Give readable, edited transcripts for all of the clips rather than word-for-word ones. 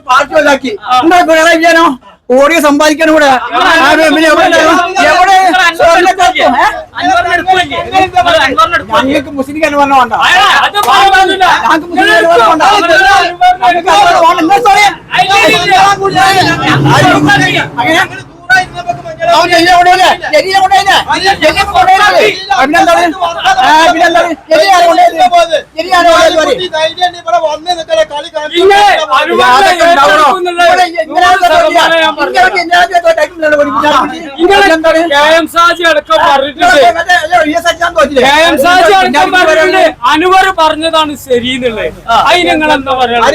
Party ഉണ്ടാക്കി പിണറായി വിജയനോ കോടിയെ സമ്പാദിക്കാനും കൂടെ ഞങ്ങൾക്ക് മുസ്ലിം അനുഭവം വേണ്ട ഞങ്ങൾക്ക് മുസ്ലിം അനുവർ പറഞ്ഞതാണ് ശരിയെന്നുള്ളത്. അതിന് നിങ്ങൾ എന്താ പറയുക?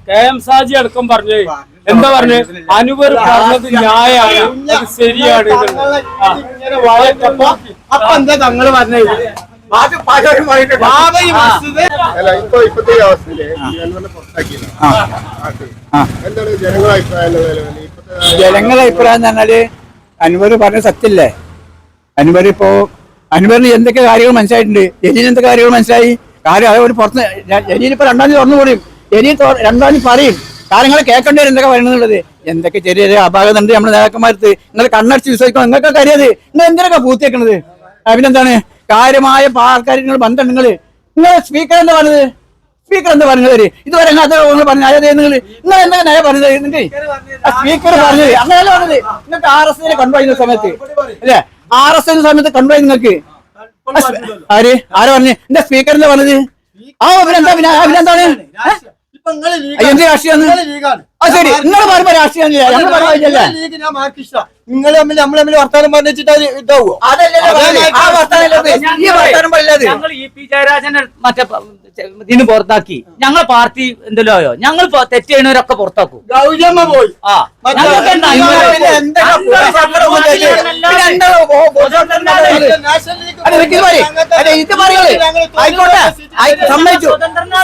KM ഷാജി അടക്കം പറഞ്ഞു എന്താ പറഞ്ഞു? അനുവർ പറഞ്ഞത് ന്യായമാണ്, ശരിയാണ്. അപ്പൊ എന്താ തങ്ങള് പറഞ്ഞത്? ഇപ്പത്തെ അവസ്ഥയില് ജനങ്ങളുടെ അഭിപ്രായം എന്ന് പറഞ്ഞാല് അനുവർ പറഞ്ഞ സത്യല്ലേ? അനുവറിന് എന്തൊക്കെ കാര്യങ്ങൾ മനസ്സിലായിട്ടുണ്ട്, ജലീലിന് എന്തൊക്കെ കാര്യങ്ങൾ മനസ്സിലായി. കാര്യം അതേപോലെ പുറത്ത് ജലീലിപ്പോ 2-ാം തീയതി തുറന്നുകൂടിയും ജലീൽ 2-ാം തീയതി പറയും കാര്യങ്ങൾ കേൾക്കേണ്ടി വരും എന്തൊക്കെ പറയുന്നുള്ളത്. എന്തൊക്കെ ചെറിയ ചെറിയ അപാകത ഉണ്ട് നമ്മുടെ നേതാക്കന്മാർക്ക്. നിങ്ങൾ കണ്ണടിച്ച് വിശ്വസിക്കണം. നിങ്ങൾക്കൊക്കെ അറിയാതെ നിങ്ങൾ എന്തിനൊക്കെ പൂർത്തിയാക്കണത്? പിന്നെന്താണ് കാര്യമായ ആൾക്കാർ ബന്ധം? നിങ്ങൾ സ്പീക്കർ എന്താ പറഞ്ഞത്? ഇതുവരെ പറഞ്ഞു അതായത് നിങ്ങൾ എന്തൊക്കെ പറഞ്ഞത്? സ്പീക്കർ പറഞ്ഞത് അങ്ങനെയല്ല പറഞ്ഞത്. നിങ്ങൾക്ക് RSS കണ്ടുപോയിരുന്ന സമയത്ത് അല്ലേ? RSS സമയത്ത് കൊണ്ടുപോയി നിങ്ങൾക്ക് ആര് പറഞ്ഞു? എന്റെ സ്പീക്കർ എന്താ പറഞ്ഞത്? അഭിനന്ദാണ് എന്ത് രാഷ്ട്രീയം? ശരി, നിങ്ങൾ പറയുമ്പോ രാഷ്ട്രീയം നിങ്ങൾ തമ്മിൽ വർത്താനം പറഞ്ഞിട്ട് ഇതാവോ? ജയരാജനെ മറ്റേ ഇതിന് പുറത്താക്കി. ഞങ്ങൾ പാർട്ടി എന്തെല്ലോ ഞങ്ങൾ തെറ്റ് ചെയ്യണവരൊക്കെ പുറത്താക്കും. പോയി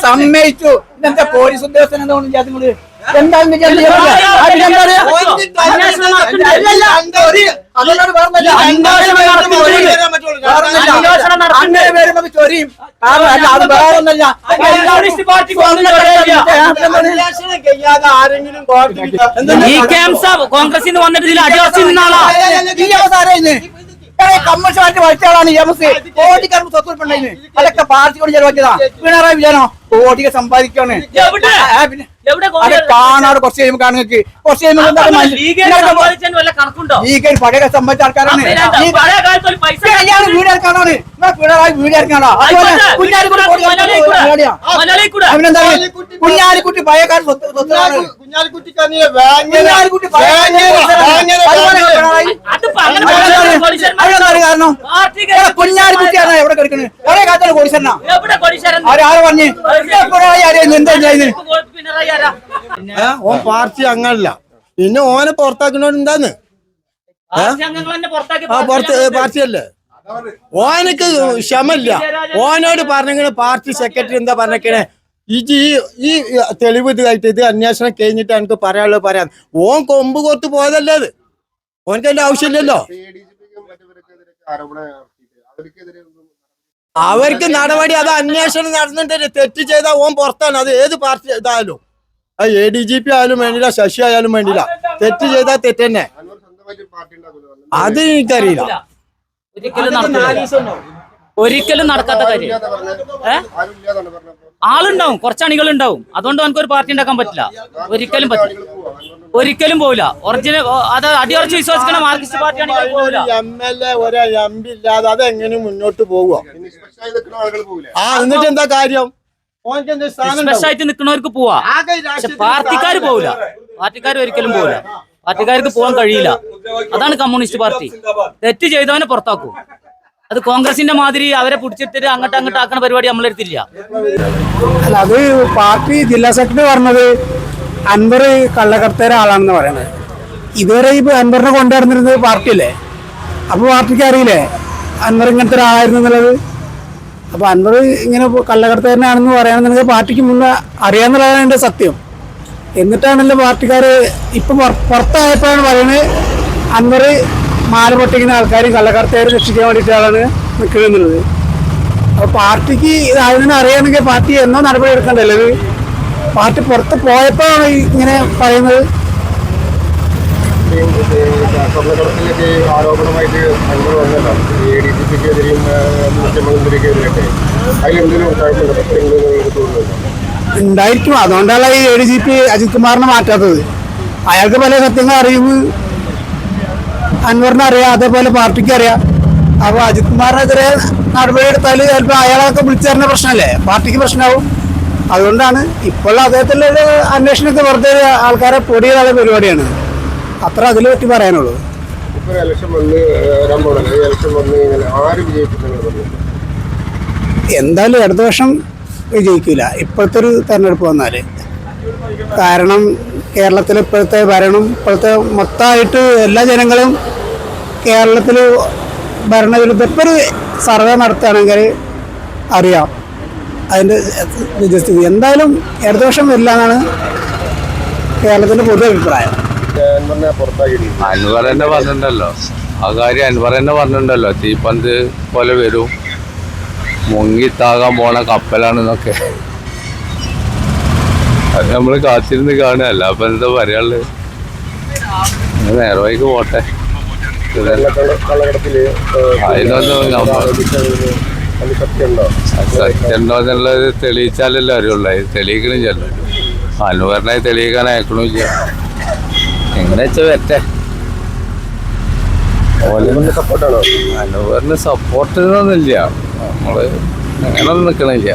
സമ്മതിച്ചു. ഇതെന്താ പോലീസ് ഉദ്യോഗസ്ഥൻ എന്തുകൊണ്ട് എന്താണ് ചൊരിയും. അത് വേറൊന്നല്ല. കോൺഗ്രസിൽ നിന്ന് വന്നിട്ട് അടിയറച്ചു നിന്നാളാ. Communist party വഹിച്ചാളാണ് കോടിക്കാർക്ക് സ്വത്തുണ്ടായിരുന്നു. അതൊക്കെ പാർട്ടിയോട് ചെലവാക്കിയതാ. പിണറായി വിജയനോ കോടികൾ സമ്പാദിക്കാണ്. അത് കാണാട് കുറച്ച് കഴിയുമ്പോൾ കാണുങ്ങൾക്ക് കുറച്ച് കഴിയുമ്പോൾ പഴയ സമ്പാദിച്ച ആൾക്കാരാണ്. വീടെടുക്കാനാണ് പിണറായി വീടെടുക്കാണോ? കുഞ്ഞാലിക്കുട്ടി പഴയക്കാർ സ്വത്തുകളാണ്. കാരണം കുഞ്ഞാലിക്കുട്ടിയാണ് എവിടെ കിടക്കുന്നത്? പഴയ കാലത്താണ് കോടീശ്വരനാ. ആരാ പറഞ്ഞു? പിണറായി ആരെയും എന്താ ചെയ്യുന്നത്? ഓൻ പാർട്ടി അങ്ങനല്ല. പിന്നെ ഓനെ പുറത്താക്കണോട് എന്താന്ന് പാർട്ടിയല്ലേ? ഓനക്ക് ക്ഷമല്ല. ഓനോട് പറഞ്ഞ പാർട്ടി സെക്രട്ടറി എന്താ പറഞ്ഞേ? ഈ തെളിവ് ഇത് അന്വേഷണം കഴിഞ്ഞിട്ട് എനിക്ക് പറയാനുള്ളത് പറയാം. ഓൻ കൊമ്പ് കൊടുത്ത് പോയതല്ലേ അത്. ഓനക്ക് അതിന്റെ ആവശ്യമില്ലല്ലോ. അവർക്ക് നടപടി അത് അന്വേഷണം നടന്നിട്ട് തെറ്റ് ചെയ്താൽ ഓൻ പുറത്താണ്. അത് ഏത് പാർട്ടി ഇതായാലും, അത് ADGP ആയാലും വേണ്ടില്ല, ശശി ആയാലും വേണ്ടില്ല. തെറ്റ് ചെയ്താൽ തെറ്റന്നെ. അത് എനിക്കറിയില്ല. ഒരിക്കലും നടക്കാത്ത കാര്യം. ആളുണ്ടാവും, കുറച്ചണികളുണ്ടാവും. അതുകൊണ്ട് നമുക്കൊരു പാർട്ടി ഉണ്ടാക്കാൻ പറ്റില്ല. ഒരിക്കലും പറ്റില്ല. ഒരിക്കലും പോവില്ല. ഒറിജിനൽ അത് അടിയുറച്ച് വിശ്വസിക്കുന്ന മാർക്സിസ്റ്റ് പാർട്ടിയാണ്. MLA ഒരു MP ഇല്ലാതെ അതെങ്ങനെ മുന്നോട്ട് പോവുക? എന്നിട്ട് എന്താ കാര്യം? സ്പെഷ്യലായിട്ട് നിൽക്കുന്നവർക്ക് പോവാ. പക്ഷെ പാർട്ടിക്കാർ പോവില്ല. പാർട്ടിക്കാർ ഒരിക്കലും പോവില്ല. പാർട്ടിക്കാർക്ക് പോകാൻ കഴിയില്ല. അതാണ് കമ്മ്യൂണിസ്റ്റ് പാർട്ടി. തെറ്റ് ചെയ്തവനെ പുറത്താക്കും. അത് കോൺഗ്രസിന്റെ മാതിരി അവരെ പിടിച്ചിട്ട് അങ്ങോട്ട് ആക്കണ പരിപാടി നമ്മളെടുത്തില്ല. അല്ല, അത് പാർട്ടി ജില്ലാ സെക്രട്ടറി പറഞ്ഞത് അൻവർ കള്ളക്കടത്തേര ആളാണെന്ന് പറയണത്. ഇതുവരെ ഈ അൻവറിനെ കൊണ്ടുവരുന്നിരുന്നത് പാർട്ടിയല്ലേ? അപ്പോൾ പാർട്ടിക്ക് അറിയില്ലേ അൻവർ ഇങ്ങനത്തെ ഒരാളായിരുന്നു എന്നുള്ളത്? അപ്പോൾ അൻവർ ഇങ്ങനെ കള്ളക്കടത്തേരനാണെന്ന് പറയുകയാണെന്നുണ്ടെങ്കിൽ പാർട്ടിക്ക് മുന്നേ അറിയാമെന്നുള്ളതാണ് എൻ്റെ സത്യം. എന്നിട്ടാണല്ലോ പാർട്ടിക്കാർ ഇപ്പം പുറത്തായപ്പോഴാണ് പറയുന്നത് അൻവർ മാല പൊട്ടിക്കുന്ന ആൾക്കാരും കള്ളക്കടത്തേരെ രക്ഷിക്കാൻ വേണ്ടിയിട്ടാണ് നിൽക്കുന്നത്. അപ്പോൾ പാർട്ടിക്ക് ഇത് ആയതിനെ അറിയാമെങ്കിൽ പാർട്ടി എന്നോ നടപടി എടുക്കണ്ടല്ലോ. പാർട്ടി പുറത്ത് പോയപ്പോഴാണ് ഇങ്ങനെ പറയുന്നത്. സ്വർണ്ണക്കടത്തിലൊക്കെ ആരോപണമായിട്ട് അൻവർ വന്നല്ലോ, ADGPക്കെതിരെയും മുഖ്യമന്ത്രിക്കെതിരെയൊക്കെ. അതിലെന്തെങ്കിലും ഉണ്ടായിരിക്കും. അതുകൊണ്ടാണ് ഈ ADGP അജിത് കുമാറിനെ മാറ്റാത്തത്. അയാൾക്ക് പല സത്യങ്ങൾ അറിവ് അൻവറിനെ അറിയാം, അതേപോലെ പാർട്ടിക്ക് അറിയാം. അപ്പോൾ അജിത് കുമാറിനെതിരെ നടപടി എടുത്താൽ ചിലപ്പോൾ അയാളൊക്കെ വിളിച്ചു തരുന്ന പ്രശ്നമല്ലേ, പാർട്ടിക്ക് പ്രശ്നമാവും. അതുകൊണ്ടാണ് ഇപ്പോൾ അദ്ദേഹത്തിൻ്റെ ഒരു അന്വേഷണത്തിൽ വെറുതെ ആൾക്കാരെ പൊടിയുള്ള പരിപാടിയാണ്. അത്ര അതിൽ പറ്റി പറയാനുള്ളൂ. ഇപ്പോൾ ഇലക്ഷൻ വരാൻ പോകണല്ലോ, ഈ ഇലക്ഷൻ വന്നു കഴിഞ്ഞാൽ ആര് വിജയിക്കുന്നത്? എന്തായാലും അടുത്ത വർഷം വിജയിക്കില്ല ഇപ്പോഴത്തെ ഒരു തെരഞ്ഞെടുപ്പ് വന്നാൽ. കാരണം കേരളത്തിൽ ഇപ്പോഴത്തെ ഭരണം, ഇപ്പോഴത്തെ മൊത്തമായിട്ട് എല്ലാ ജനങ്ങളും കേരളത്തിൽ ഭരണവിരുദ്ധ ഇപ്പോൾ ഒരു സർവേ നടത്തുകയാണെങ്കിൽ അറിയാം അതിൻ്റെ നിജസ്ഥിതി. എന്തായാലും അടുത്ത വർഷം വരില്ല എന്നാണ് കേരളത്തിൻ്റെ പൊതു അഭിപ്രായം. അൻവർ തന്നെ പറഞ്ഞിട്ടുണ്ടല്ലോ ആ കാര്യം. അൻവർ തന്നെ പറഞ്ഞിട്ടുണ്ടല്ലോ തീപ്പന്ത് പോലെ വരും, മുങ്ങിത്താകാൻ പോണ കപ്പലാണെന്നൊക്കെ. അത് നമ്മൾ കാത്തിരുന്ന് കാണുകയല്ല. അപ്പൊ എന്താ പറയാനുള്ളത്? നേരത്തേക്ക് പോട്ടെ. സത്യം ഉണ്ടോ എന്നുള്ളത് തെളിയിച്ചാലല്ലോ അറിയുള്ളൂ. അത് തെളിയിക്കണില്ലല്ലോ. അൻവറിനെ തെളിയിക്കാൻ അയക്കണില്ല. എങ്ങനെ വെച്ചാൽ വരട്ടെ. അൻവറിന് സപ്പോർട്ട് ഒന്നുമില്ല, നമ്മള് അങ്ങനെ നിക്കണില്ല.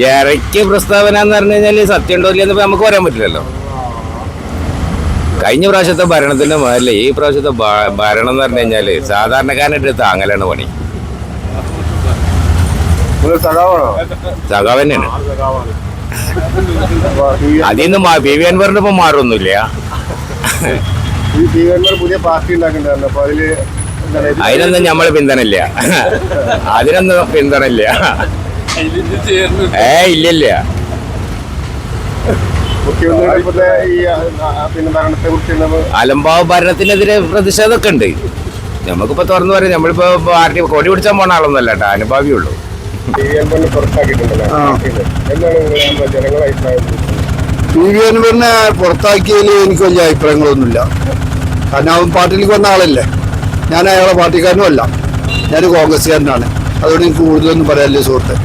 ഇറക്കിയ പ്രസ്താവന എന്ന് പറഞ്ഞു കഴിഞ്ഞാല് സത്യം ഉണ്ടോ ഇല്ലെന്ന് നമുക്ക് പറയാൻ പറ്റില്ലല്ലോ. കഴിഞ്ഞ പ്രാവശ്യത്തെ ഭരണത്തിന്റെ മുതലേ ഈ പ്രാവശ്യത്തെ ഭരണം എന്ന് പറഞ്ഞു കഴിഞ്ഞാല് സാധാരണക്കാരനായിട്ട് താങ്ങലാണ് പണി. സഖാവ് തന്നെയാണ്. അതിന്ന് PV അൻവറിന്റെ ഇപ്പം മാറൊന്നുമില്ല. പുതിയ പാർട്ടി ഉണ്ടാക്കുന്നുണ്ടായിരുന്നു, അപ്പൊ അതില് അതിനൊന്നും നമ്മള് പിന്തുണയില്ല. അതിനൊന്നും പിന്തുണയില്ല. ഇല്ലില്ല. അലംഭാവ ഭരണത്തിനെതിരെ പ്രതിഷേധമൊക്കെ ഉണ്ട്. നമുക്കിപ്പോ തുറന്നു പറയാം, നമ്മളിപ്പോ പാർട്ടി കൊടി പിടിച്ചാൽ പോണ ആളൊന്നുമല്ല കേട്ടോ, അനുഭാവിയുള്ളൂ. PV അൻവറിനെ പുറത്താക്കിയതിൽ എനിക്ക് വലിയ അഭിപ്രായങ്ങളൊന്നുമില്ല. കാരണം അവൻ പാർട്ടിയിലേക്ക് വന്ന ആളല്ലേ. ഞാൻ അയാളെ പാർട്ടിക്കാരനും അല്ല, ഞാൻ കോൺഗ്രസ്സുകാരനാണ്. അതുകൊണ്ട് എനിക്ക് കൂടുതലൊന്നും പറയാനില്ലേ സുഹൃത്തെ.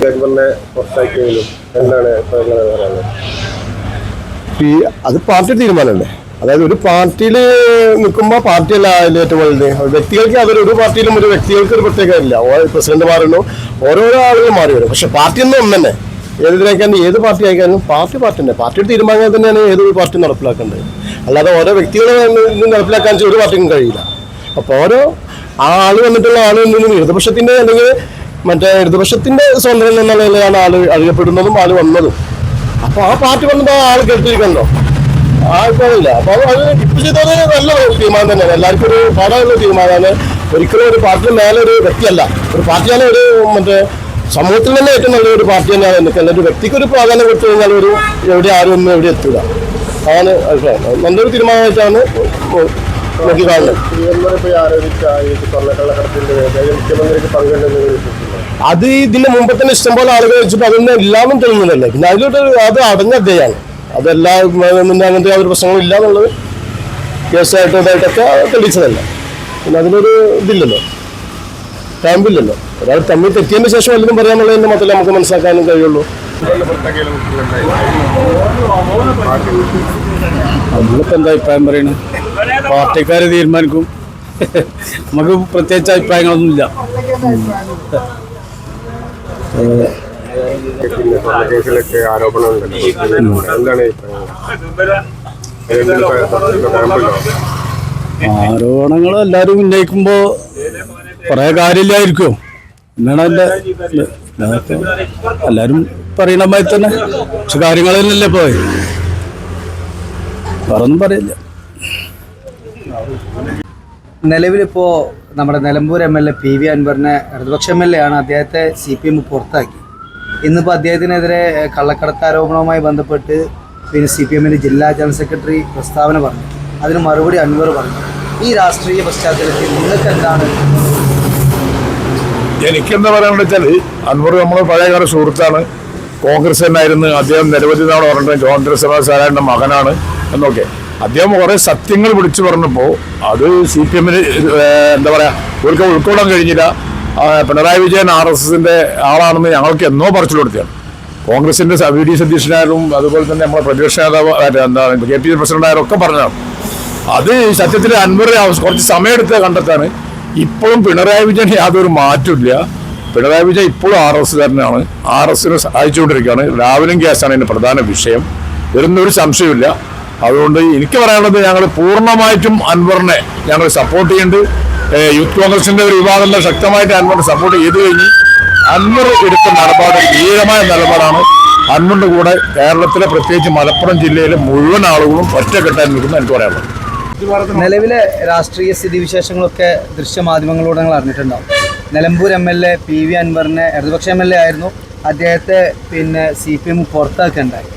അത് പാർട്ടി തീരുമാനമല്ലേ. അതായത് ഒരു പാർട്ടിയിൽ നിൽക്കുമ്പോൾ പാർട്ടിയല്ല അതിൽ ഏറ്റവും വലുത്. വ്യക്തികൾക്ക് അവരൊരു പാർട്ടിയിലും ഒരു വ്യക്തികൾക്ക് ഒരു പ്രത്യേകമില്ല. പ്രസിഡന്റ് മാറുന്നു, ഓരോരോ ആളുകൾ മാറി വരും. പക്ഷെ പാർട്ടി ഒന്നും ഒന്ന് തന്നെ. ഏതിനേക്കാളും ഏത് പാർട്ടി ആയിക്കാനും പാർട്ടി തന്നെ. പാർട്ടിയുടെ തീരുമാനം തന്നെയാണ് ഏതൊരു പാർട്ടി നടപ്പിലാക്കേണ്ടത്. അല്ലാതെ ഓരോ വ്യക്തികളെ നടപ്പിലാക്കാൻ ഒരു പാർട്ടിക്കും കഴിയില്ല. അപ്പോൾ ഓരോ ആള് വന്നിട്ടുള്ള ആള് ഇടതുപക്ഷത്തിന്റെ അല്ലെങ്കിൽ മറ്റേ ഇടതുപക്ഷത്തിന്റെ സ്വന്തം എന്നുള്ളതിലാണ് ആള് അറിയപ്പെടുന്നതും ആള് വന്നതും. അപ്പൊ ആ പാർട്ടി വന്നപ്പോൾ ആള് കേട്ടിരിക്കണ്ടോ? ആൾക്കാരില്ല. അപ്പൊ അത് ഇപ്പൊ ചെയ്തത് നല്ല തീരുമാനം തന്നെയാണ്. എല്ലാവർക്കും ഒരു പാടാനുള്ള തീരുമാനമാണ്. ഒരിക്കലും ഒരു പാർട്ടിയുടെ മേലെ ഒരു വ്യക്തിയല്ല, ഒരു പാർട്ടിയാണ് ഒരു മറ്റേ സമൂഹത്തിൽ തന്നെ ഏറ്റവും നല്ലൊരു പാർട്ടി തന്നെയാണ്. എനിക്ക് ഒരു വ്യക്തിക്ക് ഒരു പ്രാധാന്യം കൊടുത്തു കഴിഞ്ഞാൽ ഒരു എവിടെ ആരും ഒന്നും എവിടെ എത്തുക. അതാണ് അഭിപ്രായം. നല്ലൊരു തീരുമാനമായിട്ടാണ് നോക്കി കാണുന്നത്. അത് ഇതിന്റെ മുമ്പ് തന്നെ ഇഷ്ടംപോലെ ആളുകൾ വെച്ചിട്ട് അതൊന്നും എല്ലാവരും തെളിയുന്നില്ലല്ലേ. പിന്നെ അതിലോട്ട് അത് അടഞ്ഞ അദ്ദേഹമാണ്. അതെല്ലാം അങ്ങനത്തെ യാതൊരു പ്രശ്നങ്ങളും ഇല്ല എന്നുള്ളത് കേസായിട്ടും ഇതായിട്ടൊക്കെ തെളിയിച്ചതല്ല. പിന്നെ അതിനൊരു ഇതില്ലല്ലോ, ക്യാമ്പില്ലല്ലോ. ഒരാൾ തമ്മിൽ തെറ്റിയതിന് ശേഷം വല്ലതും പറയാനുള്ളതിന്റെ മാത്രമേ നമുക്ക് മനസ്സിലാക്കാനും കഴിയുള്ളൂ. നമ്മളിപ്പോൾ എന്താ അഭിപ്രായം പറയുന്നത്? പാർട്ടിക്കാർ തീരുമാനിക്കും. നമുക്ക് പ്രത്യേകിച്ച് അഭിപ്രായങ്ങളൊന്നുമില്ല. ആരോപണങ്ങൾ എല്ലാവരും ഉന്നയിക്കുമ്പോ കുറെ കാര്യമില്ലായിരിക്കും എന്നാണ് എന്റെ എല്ലാരും പറയണ മാതിരി തന്നെ. പക്ഷെ കാര്യങ്ങളല്ലേ പോയി, വേറൊന്നും പറയില്ല. നിലവിലിപ്പോൾ നമ്മുടെ നിലമ്പൂർ MLA PV അൻവറിനെ ഇടതുപക്ഷ MLA ആണ്, അദ്ദേഹത്തെ CPM പുറത്താക്കി. ഇന്നിപ്പോൾ അദ്ദേഹത്തിനെതിരെ കള്ളക്കടത്ത് ആരോപണവുമായി ബന്ധപ്പെട്ട് പിന്നെ CPMന്റെ ജില്ലാ ജനറൽ സെക്രട്ടറി പ്രസ്താവന പറഞ്ഞു. അതിന് മറുപടി അൻവർ പറഞ്ഞു. ഈ രാഷ്ട്രീയ പശ്ചാത്തലത്തിൽ നിങ്ങൾക്ക് എന്താണ്? എനിക്കെന്താ പറയാന്ന് വെച്ചാൽ അൻവർ നമ്മൾ പഴയകാല സുഹൃത്താണ്, കോൺഗ്രസ് തന്നെയായിരുന്നു. അദ്ദേഹം നിരവധി തവണ പറഞ്ഞിട്ട് ചന്ദ്രശേഖര സാറിന്റെ മകനാണ് എന്നൊക്കെ. അദ്ദേഹം കുറെ സത്യങ്ങൾ വിളിച്ചു പറഞ്ഞപ്പോൾ അത് CPM എന്താ പറയാ അവർക്ക് ഉൾക്കൊള്ളാൻ കഴിഞ്ഞില്ല. പിണറായി വിജയൻ RSSന്റെ ആളാണെന്ന് ഞങ്ങൾക്ക് എന്നോ പറച്ചിൽ കൊടുത്തതാണ്. കോൺഗ്രസിന്റെ VD സതീശനായാലും അതുപോലെ തന്നെ നമ്മുടെ പ്രതിപക്ഷ നേതാവ് എന്താണ് KPC പ്രസിഡന്റായാലും ഒക്കെ പറഞ്ഞതാണ്. അത് സത്യത്തിൽ അൻവർ കുറച്ച് സമയമെടുത്ത് കണ്ടെത്താണ്. ഇപ്പോഴും പിണറായി വിജയൻ യാതൊരു മാറ്റമില്ല. പിണറായി വിജയൻ ഇപ്പോഴും RSS തന്നെയാണ്, RSSനെ സഹായിച്ചുകൊണ്ടിരിക്കുകയാണ്. ലാവലിംഗ് കേസാണ് ഇതിന്റെ പ്രധാന വിഷയം, വരുന്നൊരു സംശയമില്ല. അതുകൊണ്ട് എനിക്ക് പറയാനുള്ളത് ഞങ്ങൾ പൂർണ്ണമായിട്ടും അൻവറിനെ ഞങ്ങൾ സപ്പോർട്ട് ചെയ്യുന്നുണ്ട്. യൂത്ത് കോൺഗ്രസിന്റെ ഒരു വിഭാഗം ശക്തമായിട്ട് അൻവറിനെ സപ്പോർട്ട് ചെയ്തു കഴിഞ്ഞ് അൻവർ എടുത്ത നിലപാട് ധീരമായ നിലപാടാണ്. അൻവറിന്റെ കൂടെ കേരളത്തിലെ പ്രത്യേകിച്ച് മലപ്പുറം ജില്ലയിലെ മുഴുവൻ ആളുകളും ഒറ്റക്കെട്ടായി നിൽക്കുന്ന എനിക്ക് പറയാനുള്ളത്. നിലവിലെ രാഷ്ട്രീയ സ്ഥിതിവിശേഷങ്ങളൊക്കെ ദൃശ്യമാധ്യമങ്ങളിലൂടെ നിങ്ങൾ അറിഞ്ഞിട്ടുണ്ടാവും. നിലമ്പൂർ MLA PV അൻവറിനെ ഇടതുപക്ഷ MLA ആയിരുന്നു, അദ്ദേഹത്തെ പിന്നെ CPM പുറത്താക്കുകയുണ്ടായി.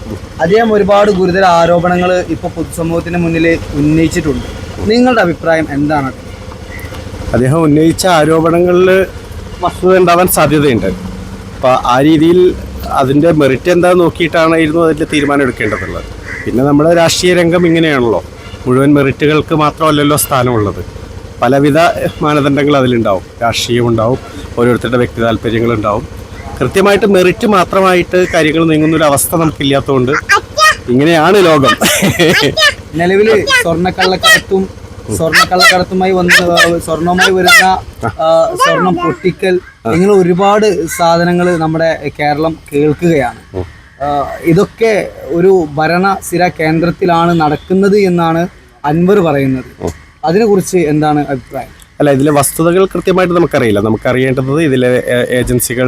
അദ്ദേഹം ഒരുപാട് ഗുരുതര ആരോപണങ്ങൾ ഇപ്പോൾ പൊതുസമൂഹത്തിന് മുന്നിൽ ഉന്നയിച്ചിട്ടുണ്ട്. നിങ്ങളുടെ അഭിപ്രായം എന്താണ്? അദ്ദേഹം ഉന്നയിച്ച ആരോപണങ്ങളിൽ വസ്തുത ഉണ്ടാവാൻ സാധ്യതയുണ്ട്. അപ്പോൾ ആ രീതിയിൽ അതിൻ്റെ മെറിറ്റ് എന്താണെന്ന് നോക്കിയിട്ടാണായിരുന്നു അതിൻ്റെ തീരുമാനം എടുക്കേണ്ടതുള്ളത്. പിന്നെ നമ്മുടെ രാഷ്ട്രീയ രംഗം ഇങ്ങനെയാണല്ലോ, മുഴുവൻ മെറിറ്റുകൾക്ക് മാത്രമല്ലല്ലോ സ്ഥാനമുള്ളത്. പലവിധ മാനദണ്ഡങ്ങൾ അതിലുണ്ടാവും, രാഷ്ട്രീയമുണ്ടാവും, ഓരോരുത്തരുടെ വ്യക്തി താല്പര്യങ്ങളുണ്ടാവും. കൃത്യമായിട്ട് മെറിറ്റ് മാത്രമായിട്ട് കാര്യങ്ങൾ നീങ്ങുന്നൊരവസ്ഥ നമുക്കില്ലാത്തതുകൊണ്ട് ഇങ്ങനെയാണ് ലോകം. നിലവിൽ സ്വർണ്ണക്കള്ളക്കടത്തുമായി സ്വർണവുമായി വരുന്ന സ്വർണം പൊട്ടിക്കൽ ഇങ്ങനെ ഒരുപാട് സാധനങ്ങൾ നമ്മുടെ കേരളം കേൾക്കുകയാണ്. ഇതൊക്കെ ഒരു ഭരണസ്ഥിര കേന്ദ്രത്തിലാണ് നടക്കുന്നത് എന്നാണ് അൻവർ പറയുന്നത്. അതിനെക്കുറിച്ച് എന്താണ് അഭിപ്രായം? അല്ല, ഇതിലെ വസ്തുതകൾ കൃത്യമായിട്ട് നമുക്കറിയില്ല. നമുക്കറിയേണ്ടത് ഇതിലെ ഏജൻസികൾ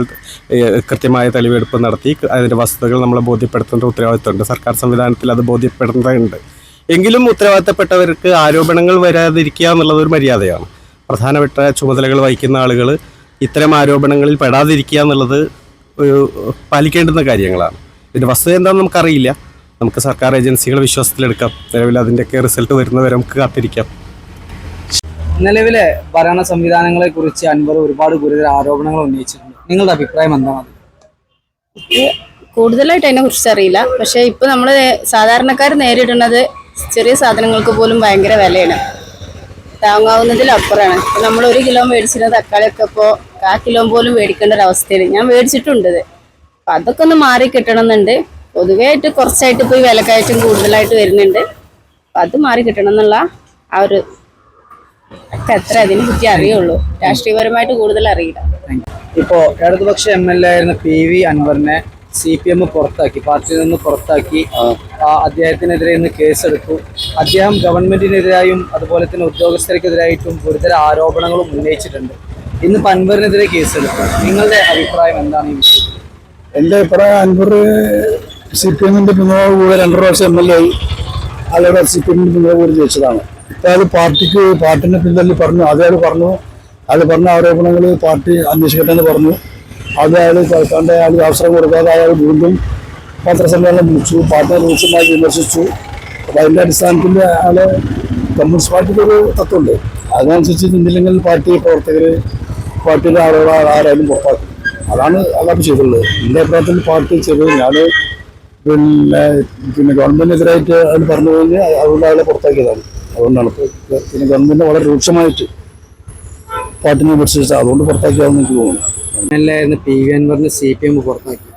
കൃത്യമായ തെളിവെടുപ്പ് നടത്തി അതിൻ്റെ വസ്തുതകൾ നമ്മളെ ബോധ്യപ്പെടുത്തേണ്ട ഉത്തരവാദിത്തമുണ്ട്. സർക്കാർ സംവിധാനത്തിൽ അത് ബോധ്യപ്പെടുത്തേണ്ടതുണ്ട്. എങ്കിലും ഉത്തരവാദിത്തപ്പെട്ടവർക്ക് ആരോപണങ്ങൾ വരാതിരിക്കുക എന്നുള്ളത് ഒരു മര്യാദയാണ്. പ്രധാനപ്പെട്ട ചുമതലകൾ വഹിക്കുന്ന ആളുകൾ ഇത്തരം ആരോപണങ്ങളിൽ പെടാതിരിക്കുക എന്നുള്ളത് ഒരു പാലിക്കേണ്ടുന്ന കാര്യങ്ങളാണ്. ഇതിൻ്റെ വസ്തുത എന്താണെന്ന് നമുക്കറിയില്ല. നമുക്ക് സർക്കാർ ഏജൻസികൾ വിശ്വാസത്തിലെടുക്കാം. നിലവിൽ അതിൻ്റെയൊക്കെ റിസൾട്ട് വരുന്നവരെ നമുക്ക് കാത്തിരിക്കാം. നിലവിലെ ഭരണ സംവിധാനങ്ങളെ കുറിച്ച് അൻവർ ഒരുപാട് ഗുരുതര ആരോപണങ്ങൾ ഉന്നയിച്ചിട്ടുണ്ട്. നിങ്ങളുടെ അഭിപ്രായം എന്താണ്? കൂടുതലായിട്ട് അതിനെ കുറിച്ച് അറിയില്ല. പക്ഷെ ഇപ്പൊ നമ്മള് സാധാരണക്കാർ നേരിടുന്നത് ചെറിയ സാധനങ്ങൾക്ക് പോലും ഭയങ്കര വിലയാണ്, താങ്ങാവുന്നതിലപ്പുറമാണ്. ഇപ്പൊ നമ്മൾ 1 കിലോ മേടിച്ചിരുന്ന തക്കാളിയൊക്കെ ഇപ്പോൾ 1/4 കിലോ പോലും മേടിക്കേണ്ട ഒരു അവസ്ഥയിൽ ഞാൻ മേടിച്ചിട്ടുണ്ട്. അപ്പൊ അതൊക്കെ ഒന്ന് മാറി കിട്ടണമെന്നുണ്ട്. പൊതുവേ ആയിട്ട് കുറച്ചായിട്ട് ഇപ്പോൾ ഈ വിലക്കയറ്റം കൂടുതലായിട്ട് വരുന്നുണ്ട്. അപ്പൊ അത് മാറി കിട്ടണം എന്നുള്ള ആ ഒരു ഒക്കെ അത്ര അതിനെ പറ്റി അറിയുള്ളൂ. രാഷ്ട്രീയപരമായിട്ട് കൂടുതൽ അറിയില്ല. ഇപ്പോൾ ഇടതുപക്ഷ MLA ആയിരുന്ന PV അൻവറിനെ CPM പുറത്താക്കി, പാർട്ടിയിൽ നിന്ന് പുറത്താക്കി. അദ്ദേഹത്തിനെതിരെ ഇന്ന് കേസെടുത്തു. അദ്ദേഹം ഗവൺമെന്റിനെതിരായും അതുപോലെ തന്നെ ഉദ്യോഗസ്ഥർക്കെതിരായിട്ടും ഗുരുതര ആരോപണങ്ങളും ഉന്നയിച്ചിട്ടുണ്ട്. ഇന്നിപ്പോൾ അൻവറിനെതിരെ കേസെടുത്തു. നിങ്ങളുടെ അഭിപ്രായം എന്താണ് ഈ വിഷയത്തിൽ? എൻ്റെ അഭിപ്രായം, അൻവർ CPMന്റെ പിന്നോടുകൂടെ 2 പ്രാവശ്യം MLA ആയി. അയാളുടെ CPMന്റെ പിന്നോടുകൂടി ജയിച്ചതാണ്. ഇപ്പം അത് പാർട്ടിനെ പിന്തള്ളി പറഞ്ഞു. അയാൾ പറഞ്ഞ ആരോപണങ്ങൾ പാർട്ടി അന്വേഷിക്കട്ടെ എന്ന് പറഞ്ഞു. അത് അയാൾ കേൾക്കാണ്ട് അയാൾ അവസരം കൊടുക്കാതെ അയാൾ വീണ്ടും പത്രസമ്മേളനം വിളിച്ചു, പാർട്ടിയെ രൂക്ഷമായി വിമർശിച്ചു. അപ്പോൾ അതിൻ്റെ അടിസ്ഥാനത്തിൽ അയാൾ കമ്മ്യൂണിസ്റ്റ് പാർട്ടിക്ക് ഒരു തത്വമുണ്ട്, അതിനനുസരിച്ച് നിന്നില്ലെങ്കിൽ പാർട്ടി പ്രവർത്തകർ പാർട്ടിയുടെ ആരായാലും പുറത്താക്കും. അതാണ് ചെയ്തുള്ളത്. എൻ്റെ അഭിപ്രായത്തിൽ പാർട്ടി ചെയ്തത് ഞാൻ പിന്നെ ഗവൺമെന്റിനെതിരായിട്ട് അയാൾ പറഞ്ഞു കഴിഞ്ഞാൽ അതുകൊണ്ട് അയാളെ പുറത്താക്കിയതാണ്. അതുകൊണ്ടാണ് പിന്നെ ഗവൺമെന്റ് വളരെ രൂക്ഷമായിട്ട് പാർട്ടിനെ വിമർശിച്ചത്, അതുകൊണ്ട് പുറത്താക്കിയാണെന്ന് എനിക്ക് തോന്നുന്നു. MLA ആയിരുന്ന PV അൻവറിനെ CPM പുറത്താക്കി.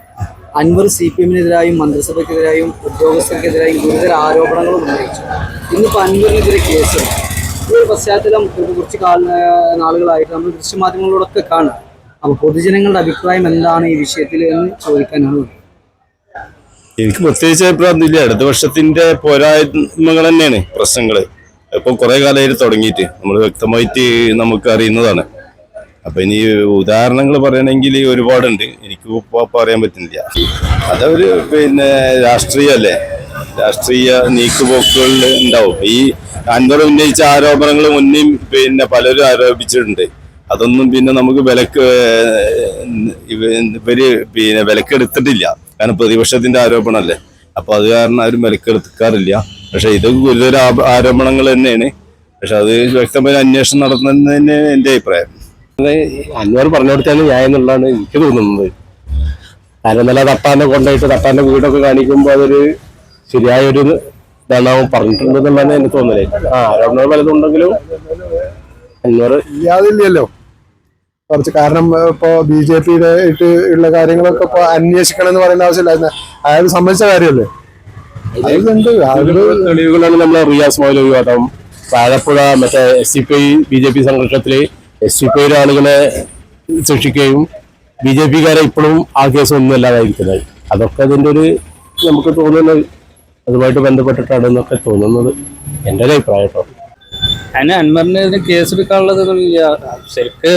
അൻവർ CPMനെതിരായും മന്ത്രിസഭയ്ക്കെതിരായും ഉദ്യോഗസ്ഥർക്കെതിരായും ഗുരുതര ആരോപണങ്ങളും ഉന്നയിച്ചു. ഇന്നിപ്പോൾ അൻവറിനെതിരെ കേസ്. ഈ ഒരു പശ്ചാത്തലം കുറച്ച് നാളുകളായിട്ട് നമ്മൾ ദൃശ്യമാധ്യമങ്ങളോടൊക്കെ കാണാം. അപ്പോൾ പൊതുജനങ്ങളുടെ അഭിപ്രായം എന്താണ് ഈ വിഷയത്തിൽ എന്ന് ചോദിക്കാനാണ്. എനിക്ക് പ്രത്യേകിച്ച് അഭിപ്രായമൊന്നുമില്ല. ഇടതുപക്ഷത്തിന്റെ പോരായ്മകൾ തന്നെയാണ് പ്രശ്നങ്ങൾ. ഇപ്പം കുറെ കാലമായിട്ട് തുടങ്ങിയിട്ട് നമ്മൾ വ്യക്തമായിട്ട് നമുക്ക് അറിയുന്നതാണ്. അപ്പൊ ഇനി ഉദാഹരണങ്ങൾ പറയണമെങ്കിൽ ഒരുപാടുണ്ട്, എനിക്ക് പറയാൻ പറ്റുന്നില്ല. അതവര് പിന്നെ രാഷ്ട്രീയല്ലേ, രാഷ്ട്രീയ നീക്കുപോക്കുകളിൽ ഉണ്ടാവും. ഈ അൻവർ ഉന്നയിച്ച ആരോപണങ്ങൾ മുന്നേയും പിന്നെ പലരും ആരോപിച്ചിട്ടുണ്ട്. അതൊന്നും പിന്നെ നമുക്ക് ഇവര് പിന്നെ വിലക്കെടുത്തിട്ടില്ല. കാരണം പ്രതിപക്ഷത്തിന്റെ ആരോപണമല്ലേ, അപ്പൊ അത് കാരണം ആരും വിലക്കെടുക്കാറില്ല. പക്ഷെ ഇത് ഗുരുതര ആരോപണങ്ങൾ തന്നെയാണ്. പക്ഷെ അത് വ്യക്തമായ അന്വേഷണം നടത്തുന്നതിന് എന്റെ അഭിപ്രായം. അൻവർ പറഞ്ഞിടത്താണ് ഞാൻ എന്നുള്ളതാണ് എനിക്ക് തോന്നുന്നത്. കാരണം നല്ല തട്ടാനെ കൊണ്ടുപോയിട്ട് തട്ടാന്റെ വീടൊക്കെ കാണിക്കുമ്പോൾ അതൊരു ശരിയായൊരു ഇതാണ് അവൻ പറഞ്ഞിട്ടുണ്ടെന്നുള്ളതാണ് എനിക്ക് തോന്നലേ. ആരോപണങ്ങൾ പലതുണ്ടെങ്കിലും അൻവർ ഇല്ലാതില്ലല്ലോ കുറച്ച്. കാരണം ഇപ്പൊ BJP-യുടെ ആയിട്ട് ഉള്ള കാര്യങ്ങളൊക്കെ ഇപ്പൊ അന്വേഷിക്കണം എന്ന് പറയുന്ന ആവശ്യമില്ല. അയാൾ സമ്മതിച്ച കാര്യമല്ലേ. തെളിവുകളാണ് നമ്മളെ റിയാസ് മൗലവി വിവാദം, വാഴപ്പുഴ മറ്റേ SCPI BJP സംഘർഷത്തില് SCPI ആളുകളെ ശിക്ഷിക്കുകയും BJP-കാരെ ഇപ്പോഴും ആ കേസ് ഒന്നും അല്ലാതായിരിക്കുന്നത്. അതൊക്കെ അതിൻ്റെ ഒരു നമുക്ക് തോന്നുന്നത് അതുമായിട്ട് ബന്ധപ്പെട്ടിട്ടാണ് എന്നൊക്കെ തോന്നുന്നത് എൻ്റെ ഒരു അഭിപ്രായം കേട്ടോ. അതിന് അൻവറിന് കേസെടുക്കാനുള്ളതൊന്നുമില്ല. ശരിക്ക്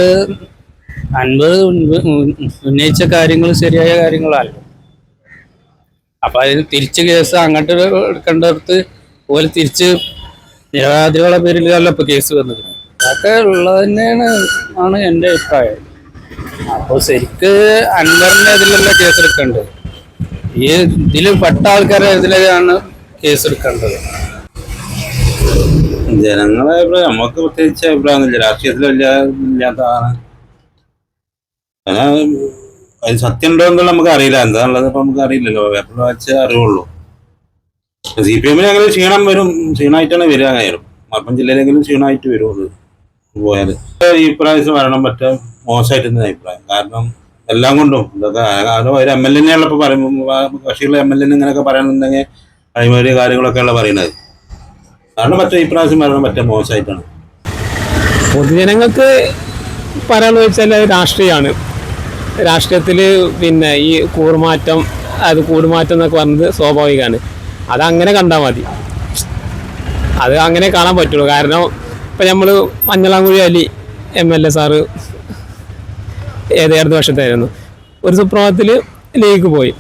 അൻവർ ഉന്നയിച്ച കാര്യങ്ങൾ ശരിയായ കാര്യങ്ങളല്ല. അപ്പൊ അതിന് തിരിച്ച് കേസ് അങ്ങോട്ട് എടുക്കേണ്ടടുത്ത് പോലെ തിരിച്ച് നിരപരാധികളുടെ പേരിലല്ല ഇപ്പൊ കേസ് വന്നത്. അതൊക്കെ ഉള്ളത് തന്നെയാണ് എൻ്റെ അഭിപ്രായം. അപ്പോൾ ശരിക്ക് അൻവറിന്റെ ഇതിലല്ല കേസെടുക്കേണ്ടത്, ഈ ഇതിൽ പെട്ട ആൾക്കാരെ ഇതിലാണ് കേസെടുക്കേണ്ടത്. ജനങ്ങളെ അഭിപ്രായം നമുക്ക് പ്രത്യേകിച്ച് അഭിപ്രായമൊന്നുമില്ല. രാഷ്ട്രീയത്തിൽ ഇല്ലാത്തതാണ്. അത് സത്യം ഉണ്ടോ എന്നുള്ള നമുക്ക് അറിയില്ല. എന്താണുള്ളത് ഇപ്പൊ നമുക്ക് അറിയില്ലല്ലോ, പേപ്പറിൽ വായിച്ചേ അറിവുള്ളൂ. CPM-ന് അങ്ങനെ ക്ഷീണം വരും, ക്ഷീണമായിട്ടാണ് വരിക. ആയാലും മലപ്പുറം ജില്ലയിലെങ്കിലും ക്ഷീണമായിട്ട് വരും അത് പോയാൽ. ഈ പ്രാവശ്യം വരണം പറ്റ മോശമായിട്ടെന്ന അഭിപ്രായം. കാരണം എല്ലാം കൊണ്ടും ഇതൊക്കെ ഒരു MLA ഉള്ളപ്പോൾ പറയുമ്പോൾ കക്ഷികളെ MLA ഇങ്ങനെയൊക്കെ പറയുന്നുണ്ടെങ്കിൽ അഴിമതി കാര്യങ്ങളൊക്കെ ഉള്ള പറയുന്നത്. കാരണം മറ്റേ ഈ പ്രാവശ്യം വരണം പറ്റ മോശമായിട്ടാണ്. പൊതുജനങ്ങൾക്ക് പറയാനുള്ള വെച്ചാൽ രാഷ്ട്രീയമാണ്. രാഷ്ട്രീയത്തിൽ പിന്നെ ഈ കൂടുമാറ്റം എന്നൊക്കെ പറഞ്ഞത് സ്വാഭാവികമാണ്. അതങ്ങനെ കണ്ടാൽ മതി, അത് അങ്ങനെ കാണാൻ പറ്റുള്ളൂ. കാരണം ഇപ്പം നമ്മൾ മഞ്ഞളാംകുഴി അലി MLA സാറ് ഇടത് വർഷത്തായിരുന്നു, ഒരു സുപ്രഭാതത്തിൽ ലീഗ് പോയി.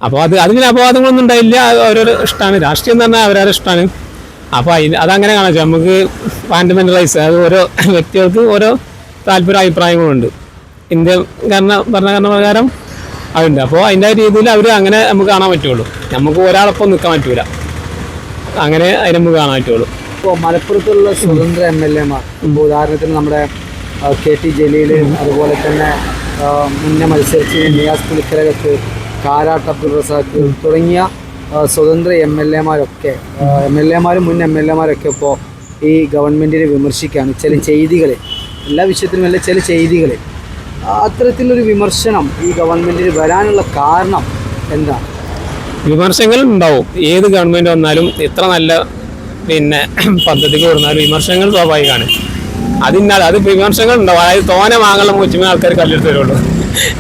അപ്പോൾ അതിങ്ങനെ അപവാദങ്ങളൊന്നും ഉണ്ടായില്ല. ഓരോരോ ഇഷ്ടമാണ്, രാഷ്ട്രീയം എന്ന് പറഞ്ഞാൽ അവരവരുടെ ഇഷ്ടമാണ്. അപ്പോൾ അതങ്ങനെ കാണാൻ വെച്ചാൽ നമുക്ക് ഫണ്ടമെന്റലൈസ്, അത് ഓരോ വ്യക്തികൾക്ക് ഓരോ താല്പര്യ അഭിപ്രായങ്ങളുണ്ട്. ഇന്ത്യ ഭരണഘടന പ്രകാരം അതുണ്ട്. അപ്പോൾ അതിൻ്റെ രീതിയിൽ അവർ അങ്ങനെ നമുക്ക് കാണാൻ പറ്റുള്ളൂ. നമുക്ക് ഒരാളൊപ്പം നിൽക്കാൻ പറ്റൂല, അങ്ങനെ അതിന് നമുക്ക് കാണാൻ പറ്റുള്ളൂ. ഇപ്പോൾ മലപ്പുറത്തുള്ള സ്വതന്ത്ര MLA-മാർ, ഇപ്പോൾ ഉദാഹരണത്തിന് നമ്മുടെ KT ജലീൽ, അതുപോലെ തന്നെ മുന്നേ മത്സരിച്ച് നിയാസ് പുലിക്കരകത്ത്, കാരാട്ട് അബ്ദുൾ റസാഖ് തുടങ്ങിയ സ്വതന്ത്ര MLA-മാരൊക്കെ MLA-മാരും മുൻ MLA-മാരൊക്കെ ഇപ്പോൾ ഈ ഗവൺമെൻറ്റിനെ വിമർശിക്കുകയാണ്. ചില ചെയ്തികൾ, എല്ലാ വിഷയത്തിലുമല്ല, ചില ചെയ്തികൾ. അത്തരത്തിലൊരു വിമർശനം ഈ ഗവൺമെൻറ്റിന് വരാനുള്ള കാരണം എന്താണ്? വിമർശനങ്ങൾ ഉണ്ടാവും. ഏത് ഗവൺമെൻറ് വന്നാലും എത്ര നല്ല പദ്ധതികൾ വന്നാലും വിമർശനങ്ങൾ സ്വാഭാവികമാണ്. അത് വിമർശനങ്ങൾ ഉണ്ടാവും. അതായത് തോനെ വാങ്ങാനുള്ള മുച്ചിമ ആൾക്കാർ കല്ലെടുത്ത് വരുള്ളൂ.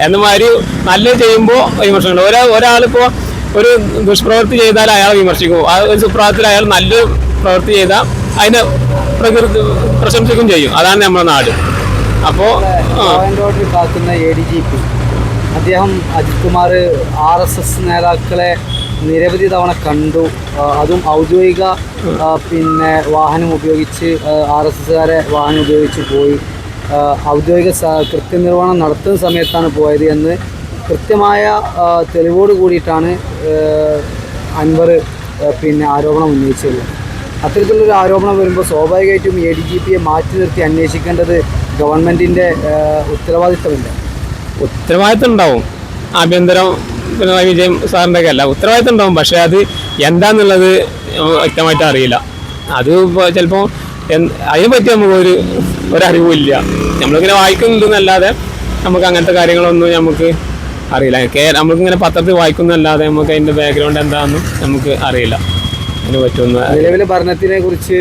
എന്നമാതിരി നല്ലത് ചെയ്യുമ്പോൾ വിമർശനങ്ങൾ. ഒരാളിപ്പോൾ ഒരു ദുഷ്പ്രവൃത്തി ചെയ്താൽ അയാളെ വിമർശിക്കും. ആ ഒരു സുപ്രഭാതത്തിൽ അയാൾ നല്ലൊരു പ്രവൃത്തി ചെയ്താൽ അതിനെ പ്രശംസിക്കും ചെയ്യും. അതാണ് നമ്മുടെ നാട്. അപ്പോൾ ഓർഡർ കാക്കുന്ന ADGP അദ്ദേഹം അജിത് കുമാർ RSS നേതാക്കളെ നിരവധി തവണ കണ്ടു. അതും ഔദ്യോഗിക വാഹനം ഉപയോഗിച്ച്, RSS-കാരെ വാഹനം ഉപയോഗിച്ച് പോയി. ഔദ്യോഗിക കൃത്യനിർവഹണം നടത്തുന്ന സമയത്താണ് പോയത് എന്ന് കൃത്യമായ തെളിവോട് കൂടിയിട്ടാണ് അൻവർ ആരോപണം ഉന്നയിച്ചത്. അത്തരത്തിലൊരു ആരോപണം വരുമ്പോൾ സ്വാഭാവികമായിട്ടും ADGP-യെ മാറ്റി നിർത്തി അന്വേഷിക്കേണ്ടത് ഗവൺമെൻറ്റിൻ്റെ ഉത്തരവാദിത്തമില്ല. ഉത്തരവാദിത്തം ഉണ്ടാവും. ആഭ്യന്തരം പിണറായി വിജയൻ സാറിൻ്റെ ഒക്കെ അല്ല, ഉത്തരവാദിത്തം ഉണ്ടാവും. പക്ഷേ അത് എന്താണെന്നുള്ളത് വ്യക്തമായിട്ട് അറിയില്ല. അത് ചിലപ്പോൾ അതിനെപ്പറ്റി നമുക്ക് ഒരറിവില്ല. നമ്മളിങ്ങനെ വായിക്കുന്നുണ്ടെന്നല്ലാതെ നമുക്ക് അങ്ങനത്തെ കാര്യങ്ങളൊന്നും നമുക്ക് അറിയില്ല. നമുക്കിങ്ങനെ പത്രത്തിൽ വായിക്കുന്നതല്ലാതെ നമുക്ക് അതിൻ്റെ ബാക്ക്ഗ്രൗണ്ട് എന്താണെന്നും നമുക്ക് അറിയില്ല. അതിന് പറ്റുന്ന നിലവിലെ ഭരണത്തിനെ കുറിച്ച്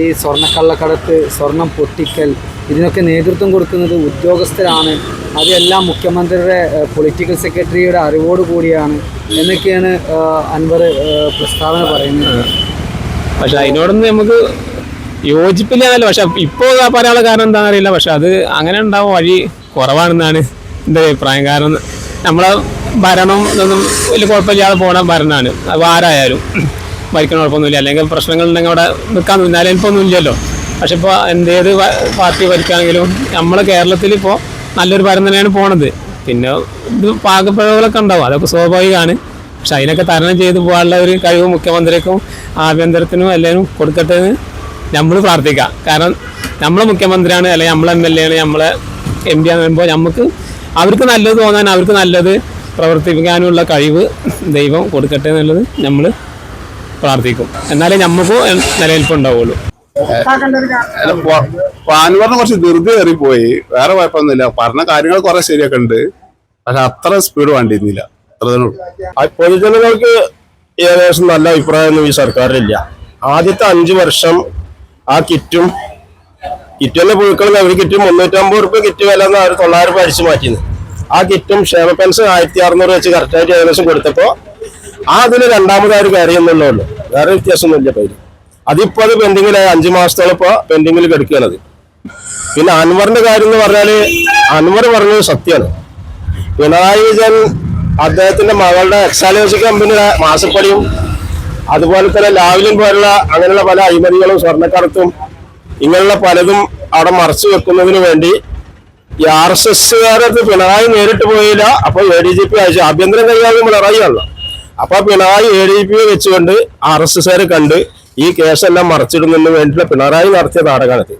ഈ സ്വർണ്ണക്കള്ളക്കടത്ത്, സ്വർണം പൊട്ടിക്കൽ, ഇതിനൊക്കെ നേതൃത്വം കൊടുക്കുന്നത് ഉദ്യോഗസ്ഥരാണ്. അതെല്ലാം മുഖ്യമന്ത്രിയുടെ പൊളിറ്റിക്കൽ സെക്രട്ടറിയുടെ അറിവോട് കൂടിയാണ് എന്നൊക്കെയാണ് അൻവർ പ്രസ്താവന പറയുന്നത്. പക്ഷെ അതിനോടൊന്നും നമുക്ക് യോജിപ്പില്ലാന്നല്ലോ. പക്ഷെ ഇപ്പോൾ പറയാനുള്ള കാരണം എന്താണെന്ന് അറിയില്ല. പക്ഷെ അത് അങ്ങനെ ഉണ്ടാവും വഴി കുറവാണെന്നാണ് എൻ്റെ അഭിപ്രായം. കാരണം നമ്മളെ ഭരണം ഇതൊന്നും വലിയ കുഴപ്പമില്ലാതെ പോകണ ഭരണമാണ്. അപ്പോൾ ആരായാലും ഭരിക്കണ കുഴപ്പമൊന്നുമില്ല. അല്ലെങ്കിൽ പ്രശ്നങ്ങളുണ്ടെങ്കിൽ അവിടെ നിൽക്കാൻ നിലനിൽപ്പൊന്നും ഇല്ലല്ലോ. പക്ഷെ ഇപ്പോൾ ഏത് പാർട്ടി ഭരിക്കുകയാണെങ്കിലും നമ്മളെ കേരളത്തിൽ ഇപ്പോൾ നല്ലൊരു ഭരണം തന്നെയാണ് പോണത്. പിന്നെ ഇത് പാകപ്പിഴവുകളൊക്കെ ഉണ്ടാവും, അതൊക്കെ സ്വാഭാവികമാണ്. പക്ഷെ അതിനൊക്കെ തരണം ചെയ്ത് പോകാനുള്ള ഒരു കഴിവ് മുഖ്യമന്ത്രിക്കും ആഭ്യന്തരത്തിനും എല്ലാവരും കൊടുക്കട്ടെ എന്ന് നമ്മൾ പ്രാർത്ഥിക്കാം. കാരണം നമ്മളെ മുഖ്യമന്ത്രിയാണ് അല്ലെങ്കിൽ നമ്മളെ MLA ആണ് നമ്മളെ MP ആണെന്ന് പറയുമ്പോൾ നമുക്ക് അവർക്ക് നല്ലത് തോന്നാൻ അവർക്ക് നല്ലത് പ്രവർത്തിപ്പിക്കാനുള്ള കഴിവ് ദൈവം കൊടുക്കട്ടെ എന്നുള്ളത് നമ്മൾ പ്രാർത്ഥിക്കും. എന്നാലേ നമുക്കും നിലനിൽപ്പുണ്ടാവുള്ളൂ. അൻവറിന് കുറച്ച് ധൃതി കയറിപ്പോയി, വേറെ കുഴപ്പമൊന്നുമില്ല. പറഞ്ഞ കാര്യങ്ങൾ കുറെ ശരിയൊക്കെ ഉണ്ട്, പക്ഷെ അത്ര സ്പീഡ് വേണ്ടിയിരുന്നില്ല. പൊതുജനങ്ങൾക്ക് ഏകദേശം നല്ല അഭിപ്രായമൊന്നും ഈ സർക്കാരിലില്ല. ആദ്യത്തെ 5 വർഷം ആ കിറ്റിന്റെ പുഴുക്കൾ ഒരു കിറ്റ് 350 രൂപ കിറ്റ് വില 900 രൂപ അടിച്ചു മാറ്റിയത്. ആ കിറ്റും ക്ഷേമ പെൻഷൻ 1600 വെച്ച് കറക്റ്റായിട്ട് ഏകദേശം കൊടുത്തപ്പോ അതിന് രണ്ടാമതായൊരു കാര്യമൊന്നുള്ളൂ, വേറെ വ്യത്യാസമൊന്നുമില്ല പേര്. അതിപ്പോ അത് പെൻഡിങ്ങിലായി 5 മാസത്തോളം ഇപ്പൊ പെൻഡിങ്ങിൽ കിടക്കുകയാണത്. പിന്നെ അൻവറിന്റെ കാര്യം എന്ന് പറഞ്ഞാല് അൻവർ പറഞ്ഞത് സത്യമാണ്. പിണറായി വിജയൻ അദ്ദേഹത്തിന്റെ മകളുടെ എക്സാലോജി കമ്പനിയുടെ മാസപ്പടിയും അതുപോലെ തന്നെ ലാവലിൻ പോലുള്ള അങ്ങനെയുള്ള പല അഴിമതികളും സ്വർണ്ണക്കടത്തും ഇങ്ങനെയുള്ള പലതും അവിടെ മറച്ചു വെക്കുന്നതിന് വേണ്ടി ഈ RSSകാരത്ത് പിണറായി നേരിട്ട് പോയില്ല. അപ്പൊ ADGP അയച്ചു. ആഭ്യന്തരം കൈകാര്യം പിണറായി ആണല്ലോ. അപ്പൊ പിണറായി ADGP വെച്ചുകൊണ്ട് RSSകാരെ കണ്ട് ഈ കേസെല്ലാം മറച്ചിടുന്നതിന് വേണ്ടിയുള്ള പിണറായി നടത്തിയ നാടകമാണിത്.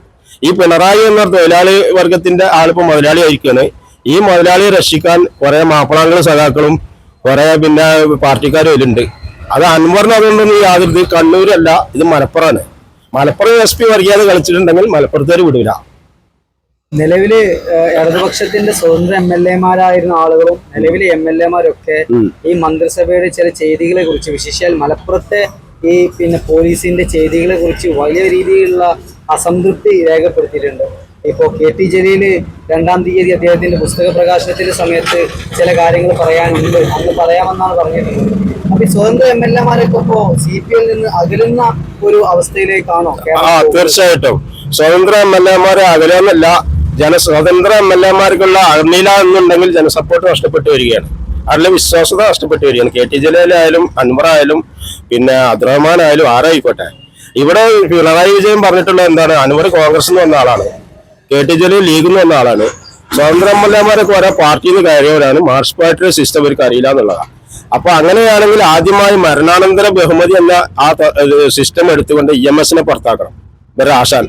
ഈ പിണറായി എന്ന തൊഴിലാളി വർഗത്തിന്റെ ആളിപ്പോ മുതലാളി ആയിരിക്കുകയാണ്. ഈ മുതലാളിയെ രക്ഷിക്കാൻ കുറെ മാപ്പിളാങ്ങളും സഖാക്കളും കുറെ പിന്നെ പാർട്ടിക്കാരും ഇതിലുണ്ട്. അത് അൻവറിന് അതുകൊണ്ടൊന്നും യാതൊരു കണ്ണൂരല്ല, ഇത് മലപ്പുറമാണ്. മലപ്പുറം SP വർഗീയത കളിച്ചിട്ടുണ്ടെങ്കിൽ മലപ്പുറത്തേര് വിടൂല. നിലവില് ഇടതുപക്ഷത്തിന്റെ സ്വതന്ത്ര MLA-മാരായിരുന്ന ആളുകളും നിലവിലെ MLA-മാരൊക്കെ ഈ മന്ത്രിസഭയുടെ ചില ചെയ്തികളെ കുറിച്ച്, വിശേഷിച്ചാൽ മലപ്പുറത്തെ ഈ പിന്നെ പോലീസിന്റെ ചെയ്തികളെ കുറിച്ച് വലിയ രീതിയിലുള്ള അസംതൃപ്തി രേഖപ്പെടുത്തിയിട്ടുണ്ട്. ഇപ്പോൾ KT ജലീല് 2-ാം തീയതി അദ്ദേഹത്തിന്റെ പുസ്തക പ്രകാശനത്തിന്റെ സമയത്ത് ചില കാര്യങ്ങൾ പറയാനുണ്ട്, അന്ന് പറയാമെന്നാണ് പറഞ്ഞിട്ടുള്ളത്. അപ്പൊ ഈ സ്വതന്ത്ര MLA-മാരൊക്കെ ഇപ്പോ CPL നിന്ന് അകലുന്ന ഒരു അവസ്ഥയിലേക്കാണോ? തീർച്ചയായിട്ടും സ്വതന്ത്ര MLA-മാരെ അകലെന്നല്ല, സ്വതന്ത്ര MLA-മാർക്കുള്ള അണില എന്നുണ്ടെങ്കിൽ ജനസപ്പോർട്ട് നഷ്ടപ്പെട്ടു വരികയാണ്, അതിലെ വിശ്വാസത നഷ്ടപ്പെട്ടു വരികയാണ്. KT ജലീലായാലും അൻവർ ആയാലും പിന്നെ അബ്ദുറഹ്മാൻ ആയാലും ആരായിക്കോട്ടെ. ഇവിടെ പിണറായി വിജയൻ പറഞ്ഞിട്ടുള്ള എന്താണ്, അൻവർ കോൺഗ്രസ് എന്ന് വന്ന ആളാണ്, KT ജലീൽ ലീഗിൽ നിന്ന് വന്ന ആളാണ്. സ്വതന്ത്ര MLA-മാരൊക്കെ ഓരോ പാർട്ടിയിൽ നിന്ന് കയറിയവരാണ്. മാർക്സ് പാർട്ടിയുടെ സിസ്റ്റം അവർക്ക് അറിയില്ല എന്നുള്ളതാണ്. അപ്പൊ അങ്ങനെയാണെങ്കിൽ ആദ്യമായി മരണാനന്തര ബഹുമതി എന്ന ആ സിസ്റ്റം എടുത്തുകൊണ്ട് EMS-നെ പുറത്താക്കണം, ഇവരെ ആശാൻ.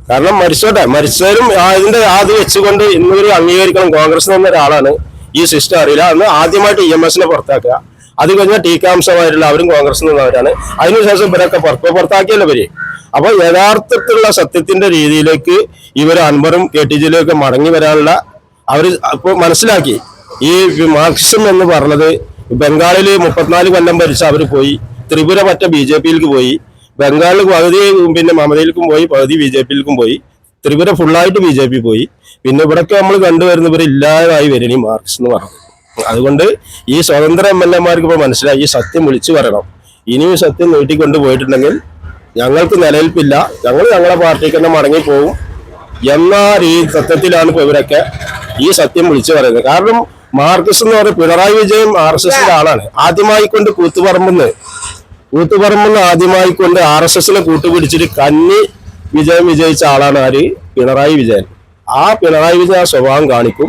കാരണം മരിച്ചവരും ഇതിന്റെ അത് വെച്ചുകൊണ്ട് ഇന്നൊരു അംഗീകരിക്കണം. കോൺഗ്രസ് എന്ന ഒരാളാണ്, ഈ സിസ്റ്റം അറിയില്ല എന്ന് ആദ്യമായിട്ട് EMS-നെ പുറത്താക്കുക. അത് കഴിഞ്ഞാൽ ടീക്കാംശമായിട്ടുള്ള അവരും കോൺഗ്രസ് നിന്നവരാണ്. അതിനുശേഷം ഇവരൊക്കെ പുറത്താക്കിയല്ലോ ഇവര്. അപ്പൊ യഥാർത്ഥത്തിലുള്ള സത്യത്തിന്റെ രീതിയിലേക്ക് ഇവർ അൻവറും KT ജലീലൊക്കെ മടങ്ങി വരാനുള്ള അവര് ഇപ്പൊ മനസ്സിലാക്കി. ഈ മാർക്സിസം എന്ന് പറഞ്ഞത് ബംഗാളിൽ 34 കൊല്ലം ഭരിച്ച അവര് പോയി, ത്രിപുര മറ്റ BJP-യിലേക്ക് പോയി, ബംഗാളിൽ പകുതി പിന്നെ മമതയിലേക്കും പോയി, പകുതി BJP-യിലേക്കും പോയി, ത്രിപുര ഫുള്ളായിട്ട് BJP പോയി. പിന്നെ ഇവിടൊക്കെ നമ്മൾ കണ്ടുവരുന്നവർ ഇല്ലാതായി വരും ഈ മാർക്സ് എന്ന് പറഞ്ഞത്. അതുകൊണ്ട് ഈ സ്വതന്ത്ര MLA-മാർക്ക് ഇപ്പോൾ മനസ്സിലായി, ഈ സത്യം വിളിച്ചു പറയണം. ഇനിയും സത്യം നീട്ടിക്കൊണ്ട് പോയിട്ടുണ്ടെങ്കിൽ ഞങ്ങൾക്ക് നിലനിൽപ്പില്ല, ഞങ്ങളെ പാർട്ടിക്ക് തന്നെ മടങ്ങിപ്പോകും എന്ന സത്യത്തിലാണ് ഇപ്പോൾ ഇവരൊക്കെ ഈ സത്യം വിളിച്ചു പറയുന്നത്. കാരണം മാർക്സ് എന്ന് പറയുന്നത് പിണറായി വിജയൻ RSS-ന്റെ ആളാണ്. ആദ്യമായിക്കൊണ്ട് കൂത്തുപറമ്പെന്ന് ആദ്യമായിക്കൊണ്ട് RSS-നെ കൂട്ടുപിടിച്ചിട്ട് കന്നി വിജയിച്ച ആളാണ് ആര്? പിണറായി വിജയൻ. ആ പിണറായി വിജയൻ ആ സ്വഭാവം കാണിക്കും.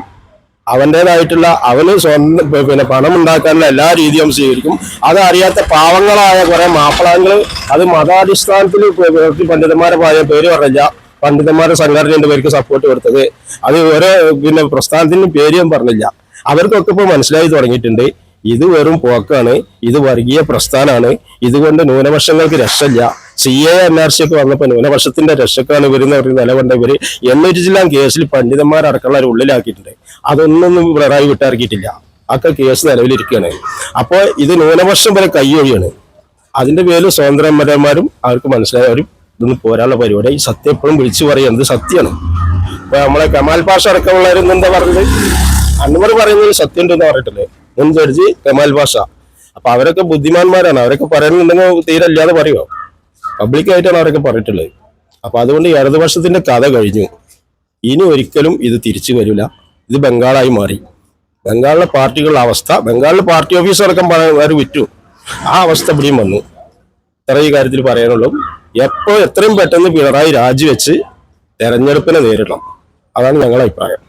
അവൻ്റെതായിട്ടുള്ള അവന് സ്വന്തം പിന്നെ പണം ഉണ്ടാക്കാനുള്ള എല്ലാ രീതിയും സ്വീകരിക്കും. അതറിയാത്ത പാവങ്ങളായ കുറെ മാപ്പിളാങ്ങൾ അത് മതാടിസ്ഥാനത്തിൽ പണ്ഡിതന്മാരെ പേര് പറഞ്ഞില്ല, പണ്ഡിതന്മാരുടെ സംഘടനയുടെ പേർക്ക് സപ്പോർട്ട് കൊടുത്തത്, അത് ഓരോ പിന്നെ പ്രസ്ഥാനത്തിനും പേര് ഞാൻ പറഞ്ഞില്ല. അവർക്കൊക്കെ ഇപ്പോൾ മനസ്സിലായി തുടങ്ങിയിട്ടുണ്ട്, ഇത് വെറും പോക്കാണ്, ഇത് വർഗീയ പ്രസ്ഥാനമാണ്, ഇതുകൊണ്ട് ന്യൂനപക്ഷങ്ങൾക്ക് രക്ഷയില്ല. CA NRC ഒക്കെ വന്നപ്പോൾ ന്യൂനപക്ഷത്തിന്റെ രക്ഷക്കാണ് ഇവരെന്ന് പറയുന്ന നിലകൊണ്ട ഇവര് 800 ജില്ലാ കേസിൽ പണ്ഡിതന്മാരടക്കമുള്ള ഉള്ളിലാക്കിയിട്ടുണ്ട്. അതൊന്നും പിണറായി വിട്ടിറക്കിയിട്ടില്ല. ഒക്കെ കേസ് നിലവിലിരിക്കുകയാണ്. അപ്പോൾ ഇത് ന്യൂനപക്ഷം വരെ കൈയൊഴിയാണ്. അതിന്റെ പേരിൽ സ്വതന്ത്ര MLA-മാരും അവർക്ക് മനസ്സിലായവരും ഇതൊന്നും പോരാനുള്ള പരിപാടി. ഈ സത്യം എപ്പോഴും വിളിച്ചു പറയുന്നത് സത്യമാണ്. ഇപ്പൊ നമ്മളെ കമാൽ പാഷ അടക്കമുള്ളവരും എന്താ പറഞ്ഞത്, അൻവർ പറയുന്നത് സത്യം ഉണ്ടെന്ന് പറഞ്ഞിട്ടില്ലേ, മുൻ ജഡ്ജി കമാൽ പാഷ. അപ്പൊ അവരൊക്കെ ബുദ്ധിമാന്മാരാണ്, അവരൊക്കെ പറയുന്നുണ്ടെങ്കിൽ തീരെ ഇല്ലാതെ പറയുമോ? പബ്ലിക്കായിട്ടാണ് അവരൊക്കെ പറഞ്ഞിട്ടുള്ളത്. അപ്പൊ അതുകൊണ്ട് ഇടതുപക്ഷത്തിന്റെ കഥ കഴിഞ്ഞു. ഇനി ഒരിക്കലും ഇത് തിരിച്ചു വരില്ല. ഇത് ബംഗാളായി മാറി. ബംഗാളിലെ പാർട്ടികളുടെ അവസ്ഥ, ബംഗാളിലെ പാർട്ടി ഓഫീസ് അടക്കം അവർ വിറ്റു. ആ അവസ്ഥ ഇവിടെയും വന്നു. ഇത്ര ഈ കാര്യത്തിൽ പറയാനുള്ളൂ. എത്രയും പെട്ടെന്ന് പിണറായി രാജിവെച്ച് തെരഞ്ഞെടുപ്പിനെ നേരിടണം. അതാണ് ഞങ്ങളുടെ അഭിപ്രായം.